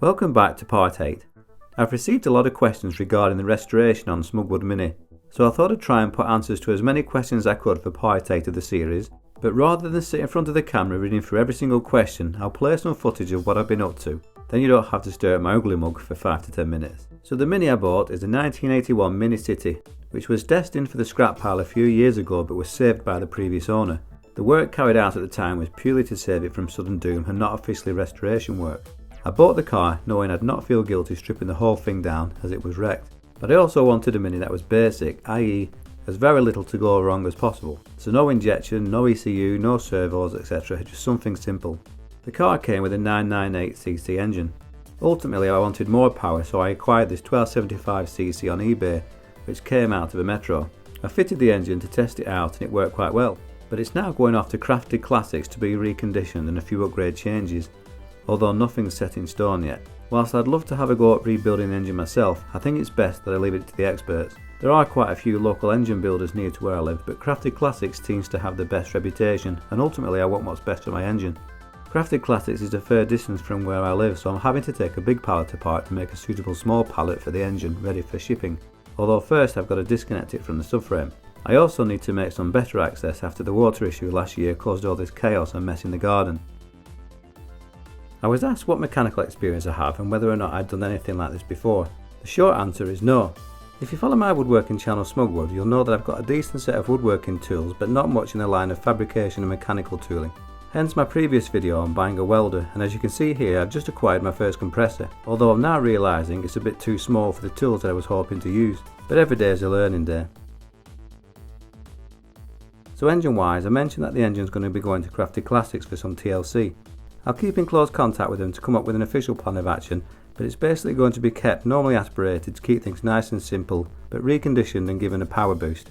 Welcome back to part 8. I've received a lot of questions regarding the restoration on Smugwood Mini, so I thought I'd try and put answers to as many questions as I could for part 8 of the series, but rather than sit in front of the camera reading through every single question, I'll play some footage of what I've been up to, then you don't have to stare at my ugly mug for 5 to 10 minutes. So the Mini I bought is the 1981 Mini City, which was destined for the scrap pile a few years ago but was saved by the previous owner. The work carried out at the time was purely to save it from sudden doom and not officially restoration work. I bought the car knowing I'd not feel guilty stripping the whole thing down as it was wrecked, but I also wanted a Mini that was basic, i.e. as very little to go wrong as possible. So no injection, no ECU, no servos, etc, just something simple. The car came with a 998cc engine. Ultimately I wanted more power, so I acquired this 1275cc on eBay, which came out of a Metro. I fitted the engine to test it out and it worked quite well, but it's now going off to Crafted Classics to be reconditioned and a few upgrade changes, although nothing's set in stone yet. Whilst I'd love to have a go at rebuilding the engine myself, I think it's best that I leave it to the experts. There are quite a few local engine builders near to where I live, but Crafted Classics seems to have the best reputation, and ultimately I want what's best for my engine. Crafted Classics is a fair distance from where I live, so I'm having to take a big pallet apart to make a suitable small pallet for the engine ready for shipping, although first I've got to disconnect it from the subframe. I also need to make some better access after the water issue last year caused all this chaos and mess in the garden. I was asked what mechanical experience I have and whether or not I'd done anything like this before. The short answer is no. If you follow my woodworking channel Smugwood, you'll know that I've got a decent set of woodworking tools but not much in the line of fabrication and mechanical tooling. Hence my previous video on buying a welder, and as you can see here I've just acquired my first compressor, although I'm now realising it's a bit too small for the tools that I was hoping to use, but every day is a learning day. So engine wise, I mentioned that the engine's going to be going to Crafted Classics for some TLC. I'll keep in close contact with them to come up with an official plan of action, but it's basically going to be kept normally aspirated to keep things nice and simple, but reconditioned and given a power boost.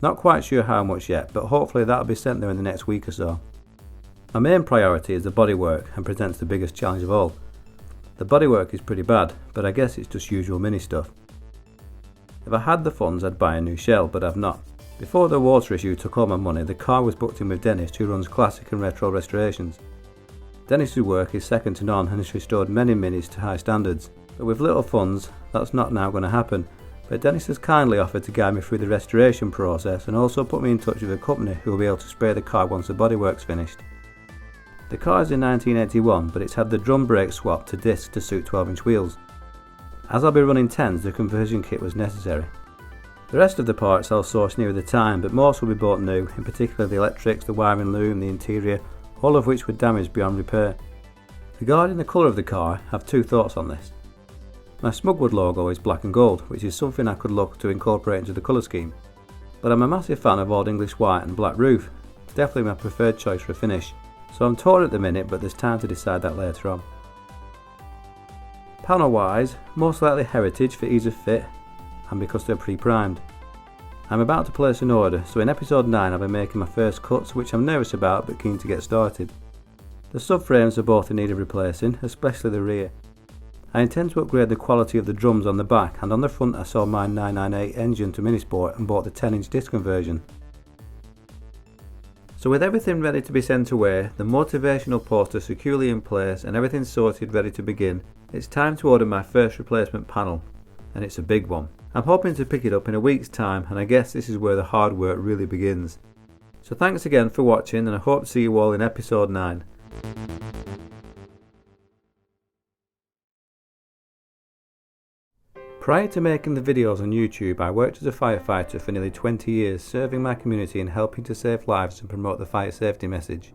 Not quite sure how much yet, but hopefully that'll be sent there in the next week or so. My main priority is the bodywork and presents the biggest challenge of all. The bodywork is pretty bad, but I guess it's just usual Mini stuff. If I had the funds I'd buy a new shell, but I've not. Before the water issue took all my money, the car was booked in with Dennis, who runs classic and retro restorations. Dennis's work is second to none and has restored many Minis to high standards, but with little funds that's not now going to happen. But Dennis has kindly offered to guide me through the restoration process and also put me in touch with a company who will be able to spray the car once the bodywork's finished. The car is in 1981, but it's had the drum brake swapped to discs to suit 12-inch wheels. As I'll be running 10s, the conversion kit was necessary. The rest of the parts I'll source nearer the time, but most will be bought new, in particular the electrics, the wiring loom, the interior, all of which were damaged beyond repair. Regarding the colour of the car, I have two thoughts on this. My Smugwood logo is black and gold, which is something I could look to incorporate into the colour scheme. But I'm a massive fan of Old English white and black roof, definitely my preferred choice for a finish. So I'm torn at the minute, but there's time to decide that later on. Panel wise, most likely Heritage for ease of fit and because they're pre-primed. I'm about to place an order, so in episode 9 I'll be making my first cuts, which I'm nervous about but keen to get started. The subframes are both in need of replacing, especially the rear. I intend to upgrade the quality of the drums on the back, and on the front I sold my 998 engine to Minisport and bought the 10-inch disc conversion. So with everything ready to be sent away, the motivational poster securely in place and everything sorted ready to begin, it's time to order my first replacement panel, and it's a big one. I'm hoping to pick it up in a week's time, and I guess this is where the hard work really begins. So thanks again for watching, and I hope to see you all in episode 9. Prior to making the videos on YouTube, I worked as a firefighter for nearly 20 years, serving my community and helping to save lives and promote the fire safety message.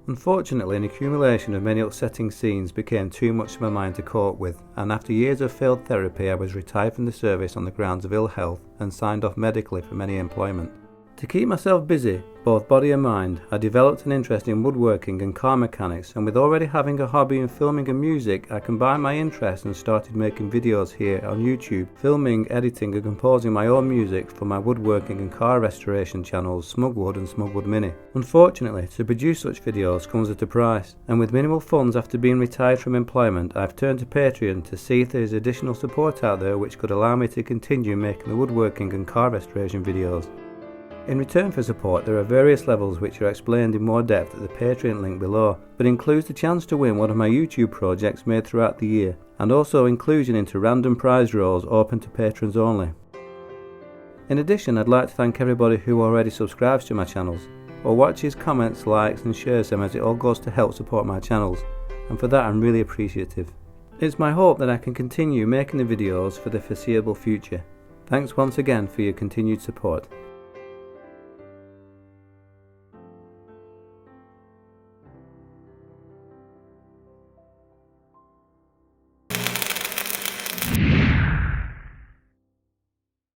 Unfortunately, an accumulation of many upsetting scenes became too much for my mind to cope with, and after years of failed therapy I was retired from the service on the grounds of ill health and signed off medically from any employment. To keep myself busy, both body and mind, I developed an interest in woodworking and car mechanics, and with already having a hobby in filming and music, I combined my interest and started making videos here on YouTube, filming, editing and composing my own music for my woodworking and car restoration channels Smugwood and Smugwood Mini. Unfortunately, to produce such videos comes at a price, and with minimal funds after being retired from employment, I've turned to Patreon to see if there is additional support out there which could allow me to continue making the woodworking and car restoration videos. In return for support, there are various levels which are explained in more depth at the Patreon link below, but includes the chance to win one of my YouTube projects made throughout the year, and also inclusion into random prize draws open to patrons only. In addition, I'd like to thank everybody who already subscribes to my channels, or watches, comments, likes and shares them, as it all goes to help support my channels, and for that I'm really appreciative. It's my hope that I can continue making the videos for the foreseeable future. Thanks once again for your continued support.